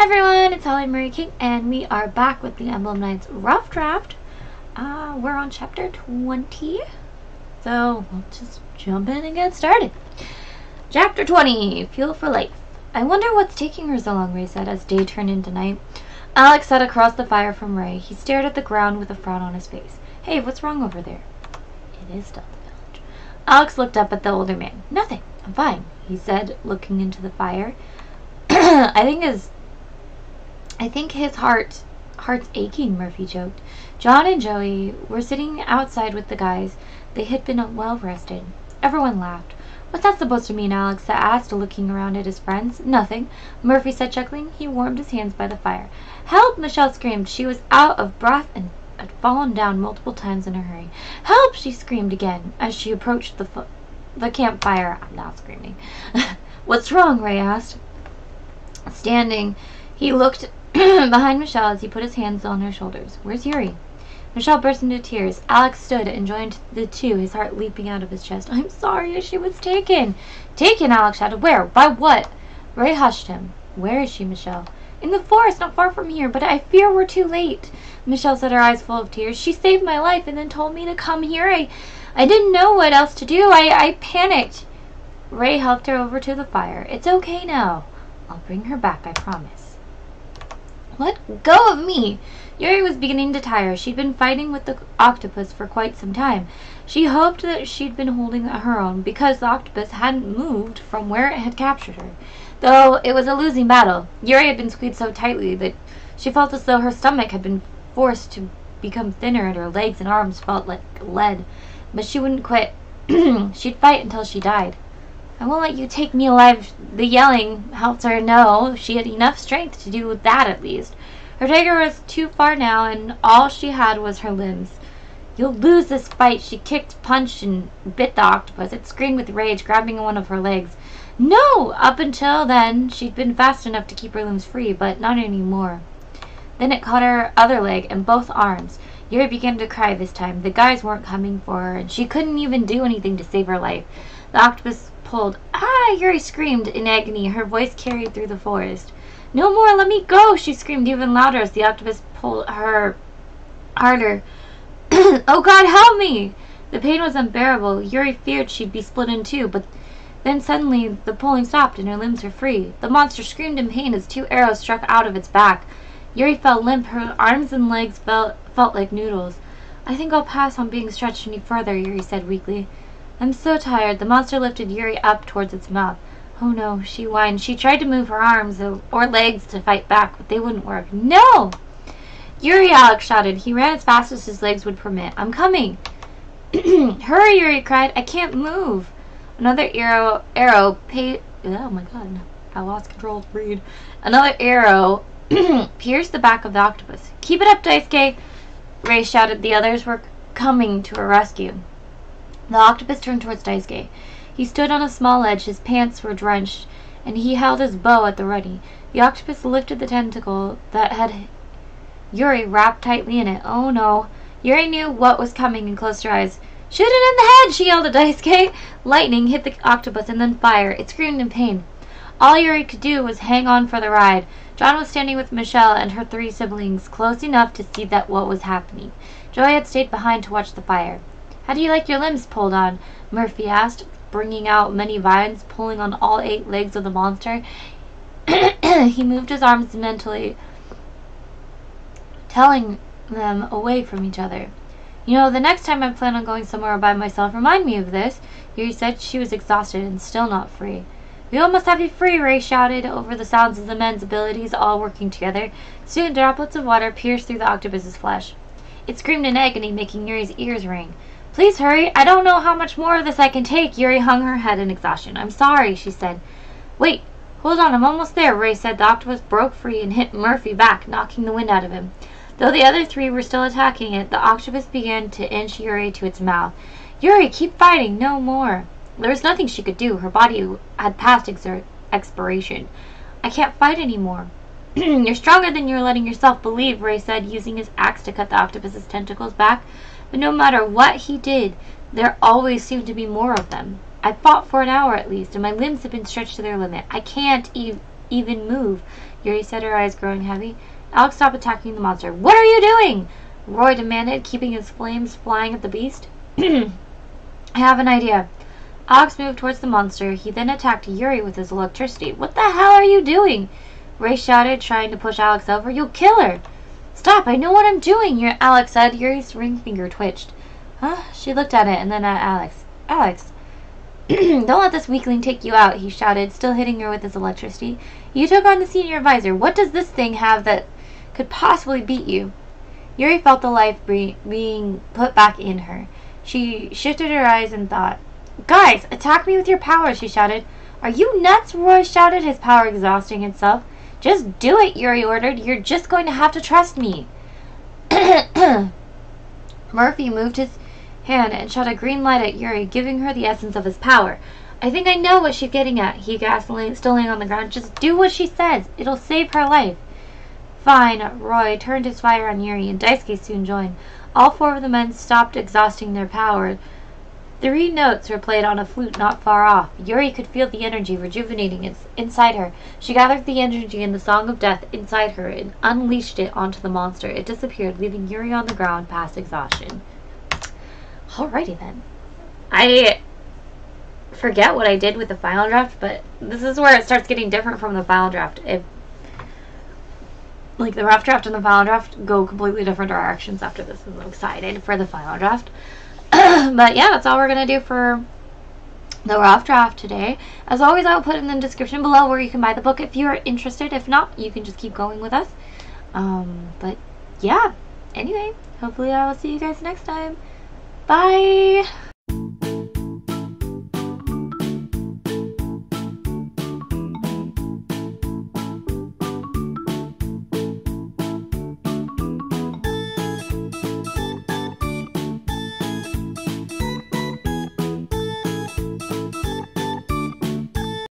everyone, it's Holly Marie King, and we are back with the Emblem Knights Rough Draft. We're on chapter 20, so we'll just jump in and get started. Chapter 20, Fuel for Life. I wonder what's taking her so long, Ray said as day turned into night. Alex sat across the fire from Ray. He stared at the ground with a frown on his face. Hey, what's wrong over there? It is still the village. Alex looked up at the older man. Nothing, I'm fine, he said, looking into the fire. I think his heart's aching, Murphy joked. John and Joey were sitting outside with the guys. They had been well rested. Everyone laughed. What's that supposed to mean, Alex asked, looking around at his friends. Nothing, Murphy said, chuckling. He warmed his hands by the fire. Help! Michelle screamed. She was out of breath and had fallen down multiple times in a hurry. Help! She screamed again as she approached the campfire. I'm not screaming. What's wrong? Ray asked. Standing, he looked behind Michelle as he put his hands on her shoulders. Where's Yuri? Michelle burst into tears. Alex stood and joined the two, his heart leaping out of his chest. I'm sorry, she was taken. Taken, Alex shouted. Where? By what? Ray hushed him. Where is she, Michelle? In the forest, not far from here, but I fear we're too late. Michelle said, her eyes full of tears. She saved my life and then told me to come here. I didn't know what else to do. I panicked. Ray helped her over to the fire. It's okay now. I'll bring her back, I promise. Let go of me! Yuri was beginning to tire. She'd been fighting with the octopus for quite some time. She hoped that she'd been holding her own because the octopus hadn't moved from where it had captured her. Though it was a losing battle. Yuri had been squeezed so tightly that she felt as though her stomach had been forced to become thinner and her legs and arms felt like lead. But she wouldn't quit. She'd fight until she died. I won't let you take me alive. The yelling helped her know she had enough strength to do that at least. Her dagger was too far now, and all she had was her limbs. You'll lose this fight. She kicked, punched, and bit the octopus. It screamed with rage, grabbing one of her legs. No! Up until then, she'd been fast enough to keep her limbs free, but not anymore. Then it caught her other leg and both arms. Yuri began to cry this time. The guys weren't coming for her, and she couldn't even do anything to save her life. The octopus pulled. Ah! Yuri screamed in agony. Her voice carried through the forest. No more! Let me go! She screamed even louder as the octopus pulled her harder. Oh God, help me! The pain was unbearable. Yuri feared she'd be split in two, but then suddenly the pulling stopped and her limbs were free. The monster screamed in pain as 2 arrows struck out of its back. Yuri fell limp. Her arms and legs felt like noodles. I think I'll pass on being stretched any further, Yuri said weakly. I'm so tired. The monster lifted Yuri up towards its mouth. Oh no, she whined. She tried to move her arms or legs to fight back, but they wouldn't work. No! Yuri, Alex shouted. He ran as fast as his legs would permit. I'm coming. Hurry, Yuri cried. I can't move. Another arrow oh my God, I lost control to read. Another arrow pierced the back of the octopus. Keep it up, Daisuke! Ray shouted. The others were coming to her rescue. The octopus turned towards Daisuke. He stood on a small ledge. His pants were drenched, and he held his bow at the ready. The octopus lifted the tentacle that had Yuri wrapped tightly in it. Oh no. Yuri knew what was coming and closed her eyes. Shoot it in the head! She yelled at Daisuke. Lightning hit the octopus and then fire. It screamed in pain. All Yuri could do was hang on for the ride. John was standing with Michelle and her 3 siblings, close enough to see what was happening. Joy had stayed behind to watch the fire. How do you like your limbs pulled on? Murphy asked, bringing out many vines, pulling on all 8 legs of the monster. He moved his arms mentally, telling them away from each other. You know, the next time I plan on going somewhere by myself, remind me of this. Yuri said. She was exhausted and still not free. We almost have you free, Ray shouted over the sounds of the men's abilities all working together. Soon droplets of water pierced through the octopus's flesh. It screamed in agony, making Yuri's ears ring. Please hurry. I don't know how much more of this I can take. Yuri hung her head in exhaustion. I'm sorry, she said. Wait. Hold on. I'm almost there, Ray said. The octopus broke free and hit Murphy back, knocking the wind out of him. Though the other 3 were still attacking it, the octopus began to inch Yuri to its mouth. Yuri, keep fighting. No more. There was nothing she could do. Her body had passed expiration. I can't fight anymore. You're stronger than you're letting yourself believe, Ray said, using his axe to cut the octopus's tentacles back. But no matter what he did, there always seemed to be more of them. I fought for an hour at least, and my limbs have been stretched to their limit. I can't even move. Yuri said, her eyes growing heavy. Alex, stop attacking the monster. What are you doing? Roy demanded, keeping his flames flying at the beast. I have an idea. Alex moved towards the monster. He then attacked Yuri with his electricity. What the hell are you doing? Ray shouted, trying to push Alex over. You'll kill her. Stop, I know what I'm doing, Alex said. Yuri's ring finger twitched. Huh? She looked at it and then at Alex. Alex, don't let this weakling take you out, he shouted, still hitting her with his electricity. You took on the senior advisor. What does this thing have that could possibly beat you? Yuri felt the life being put back in her. She shifted her eyes and thought. Guys, attack me with your power, she shouted. Are you nuts? Roy shouted, his power exhausting itself. Just do it, Yuri ordered. You're just going to have to trust me. Murphy moved his hand and shot a green light at Yuri, giving her the essence of his power. I think I know what she's getting at, he gasped, still laying on the ground. Just do what she says. It'll save her life. Fine. Roy turned his fire on Yuri, and Daisuke soon joined. All four of the men stopped exhausting their power. 3 notes were played on a flute not far off. Yuri could feel the energy rejuvenating inside her. She gathered the energy in the song of death inside her and unleashed it onto the monster. It disappeared, leaving Yuri on the ground past exhaustion. Alrighty then. I forget what I did with the final draft, but this is where it starts getting different from the final draft. Like, the rough draft and the final draft go completely different directions after this. I'm excited for the final draft. But yeah, that's all we're going to do for the rough draft today. As always, I'll put in the description below where you can buy the book if you're interested. If not, you can just keep going with us. But yeah, anyway, hopefully I will see you guys next time. Bye!